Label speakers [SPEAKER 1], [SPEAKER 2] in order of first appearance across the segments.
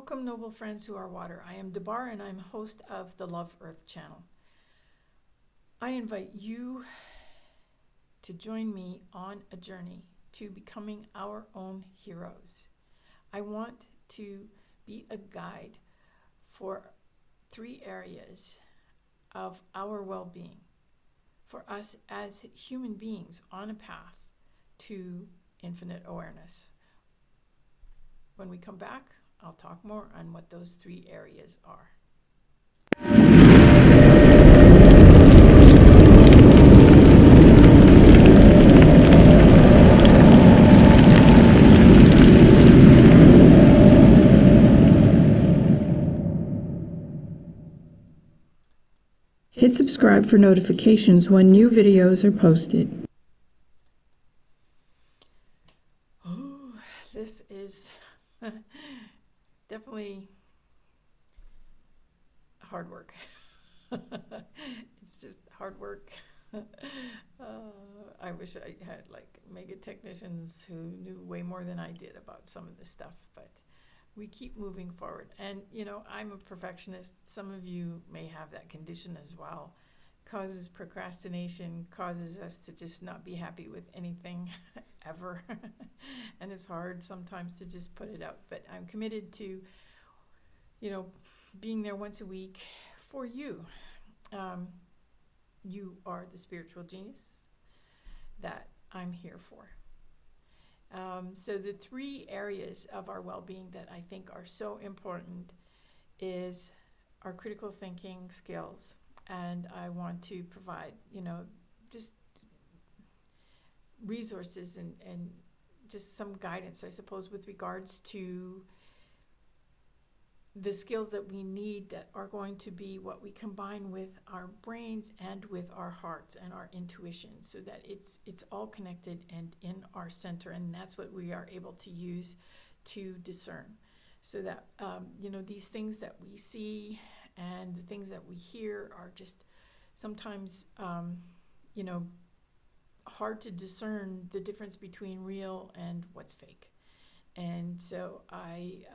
[SPEAKER 1] Welcome, noble friends who are water. I am Debar, and I'm host of the Love Earth channel. I invite you to join me on a journey to becoming our own heroes. I want to be a guide for 3 areas of our well-being, for us as human beings on a path to infinite awareness. When we come back, I'll talk more on what those 3 areas are.
[SPEAKER 2] Hit subscribe for notifications when new videos are posted.
[SPEAKER 1] Oh, this is definitely hard work. It's just hard work. I wish I had like mega technicians who knew way more than I did about some of this stuff, but we keep moving forward. And I'm a perfectionist. Some of you may have that condition as well. Causes procrastination, causes us to just not be happy with anything ever. And it's hard sometimes to just put it out, but I'm committed to being there once a week for you. You are the spiritual genius that I'm here for. So the 3 areas of our well-being that I think are so important is our critical thinking skills. And I want to provide, just resources and just some guidance, I suppose, with regards to the skills that we need that are going to be what we combine with our brains and with our hearts and our intuition, so that it's all connected and in our center, and that's what we are able to use to discern, so that these things that we see and the things that we hear are just sometimes hard to discern the difference between real and what's fake. And so I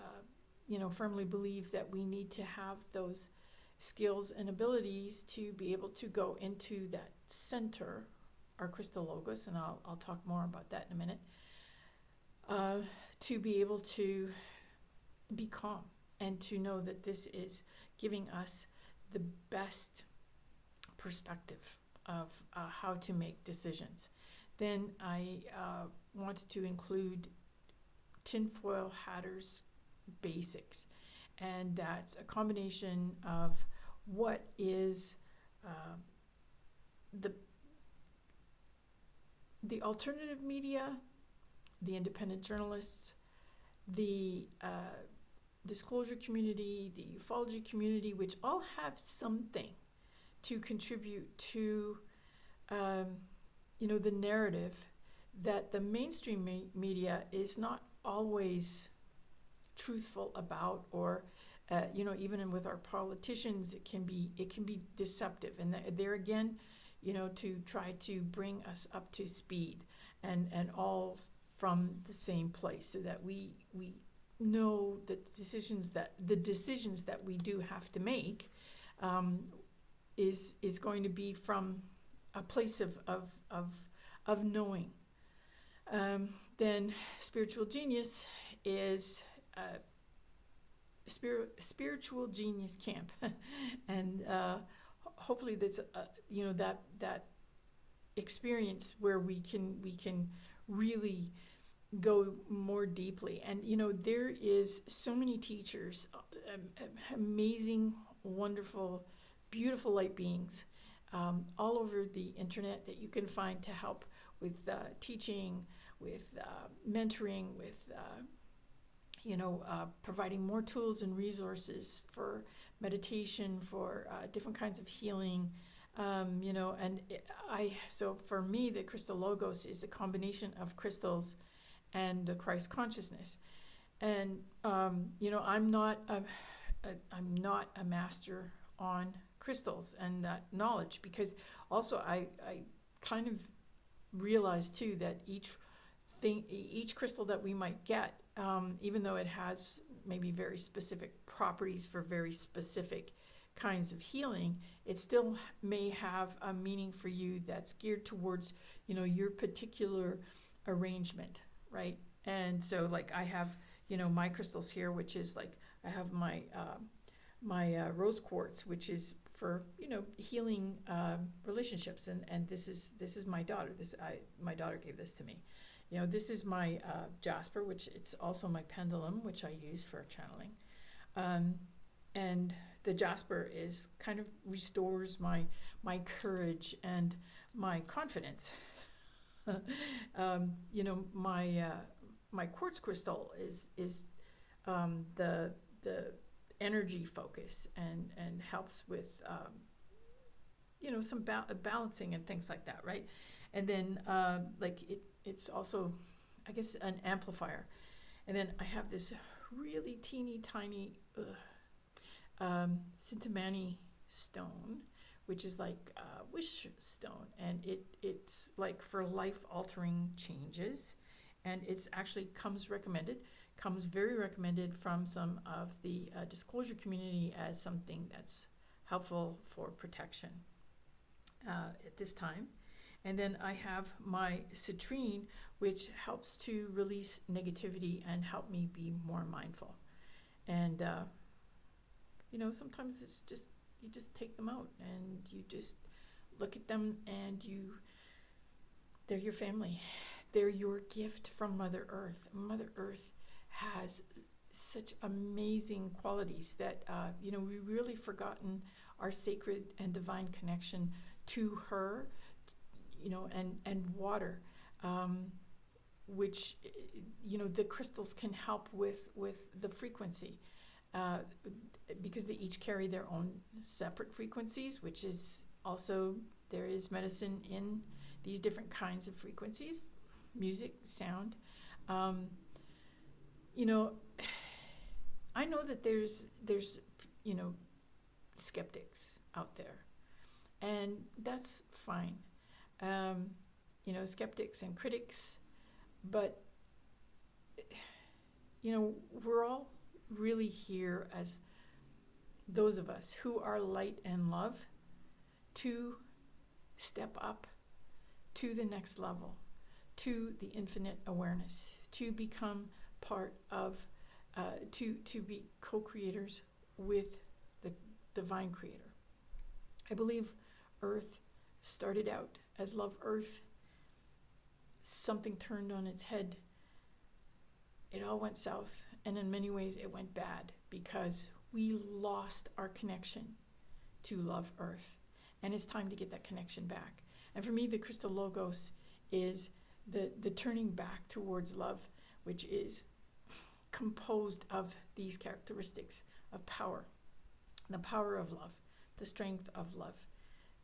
[SPEAKER 1] firmly believe that we need to have those skills and abilities to be able to go into that center, our crystal logos, and I'll talk more about that in a minute, to be able to be calm and to know that this is giving us the best perspective of how to make decisions. Then I wanted to include tinfoil hatter's basics, and that's a combination of what is the alternative media, the independent journalists, the disclosure community, the ufology community, which all have something to contribute to the narrative that the mainstream media is not always truthful about, or even with our politicians, it can be deceptive, and there again, to try to bring us up to speed and all from the same place, so that we know that the decisions that we do have to make is going to be from a place of knowing. Then spiritual genius is spiritual genius camp, and hopefully that's that experience where we can really go more deeply. And there is so many teachers, amazing, wonderful, beautiful light beings all over the internet that you can find to help with teaching, with mentoring, with providing more tools and resources for meditation, for different kinds of healing, so for me, the crystal logos is a combination of crystals and the Christ consciousness. And I'm not a master on crystals and that knowledge, because also I kind of realized too that each crystal that we might get, even though it has maybe very specific properties for very specific kinds of healing, it still may have a meaning for you that's geared towards, your particular arrangement, right? And so like I have, my crystals here, which is like, I have my rose quartz, which is for, healing relationships. And this is my daughter. My daughter gave this to me. This is my jasper, which it's also my pendulum, which I use for channeling. And the jasper is kind of restores my courage and my confidence. My quartz crystal is the energy focus and helps with some balancing and things like that, right? And then it's also, I guess, an amplifier. And then I have this really teeny tiny Sintamani stone, which is like a wish stone, and it's like for life altering changes, and it's actually comes very recommended from some of the disclosure community as something that's helpful for protection at this time. And then I have my citrine, which helps to release negativity and help me be more mindful. And sometimes it's just, you just take them out and you just look at them, and they're your family. They're your gift from Mother Earth. Mother Earth has such amazing qualities that, we've really forgotten our sacred and divine connection to her, and water, which, the crystals can help with the frequency, because they each carry their own separate frequencies, which is also, there is medicine in these different kinds of frequencies, music, sound. I know that there's skeptics out there, and that's fine. Skeptics and critics, but we're all really here as those of us who are light and love to step up to the next level, to the infinite awareness, to become part of, to be co-creators with the divine creator. I believe Earth started out as Love Earth. Something turned on its head. It all went south, and in many ways it went bad because we lost our connection to Love Earth. And it's time to get that connection back. And for me, the Crystal Logos is the turning back towards love, which is composed of these characteristics of power. The power of love, the strength of love,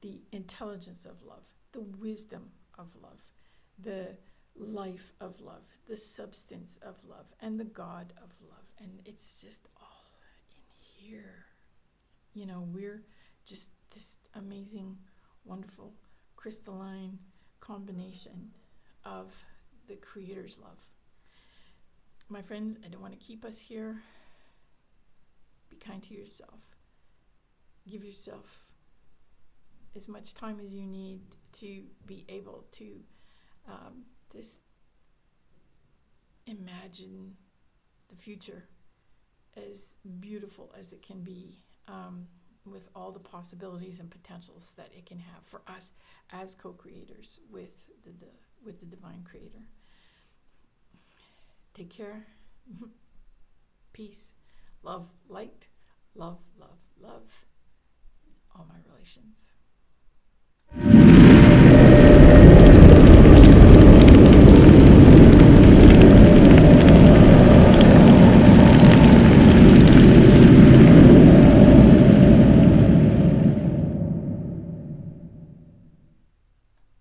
[SPEAKER 1] the intelligence of love, the wisdom of love, the life of love, the substance of love, and the God of love. And it's just all in here. We're just this amazing, wonderful, crystalline combination of the Creator's love. My friends, I don't want to keep us here. Be kind to yourself. Give yourself as much time as you need to be able to just imagine the future as beautiful as it can be, with all the possibilities and potentials that it can have for us as co-creators with the divine creator. Take care. Peace. Love, light. Love, love, love. All my relations.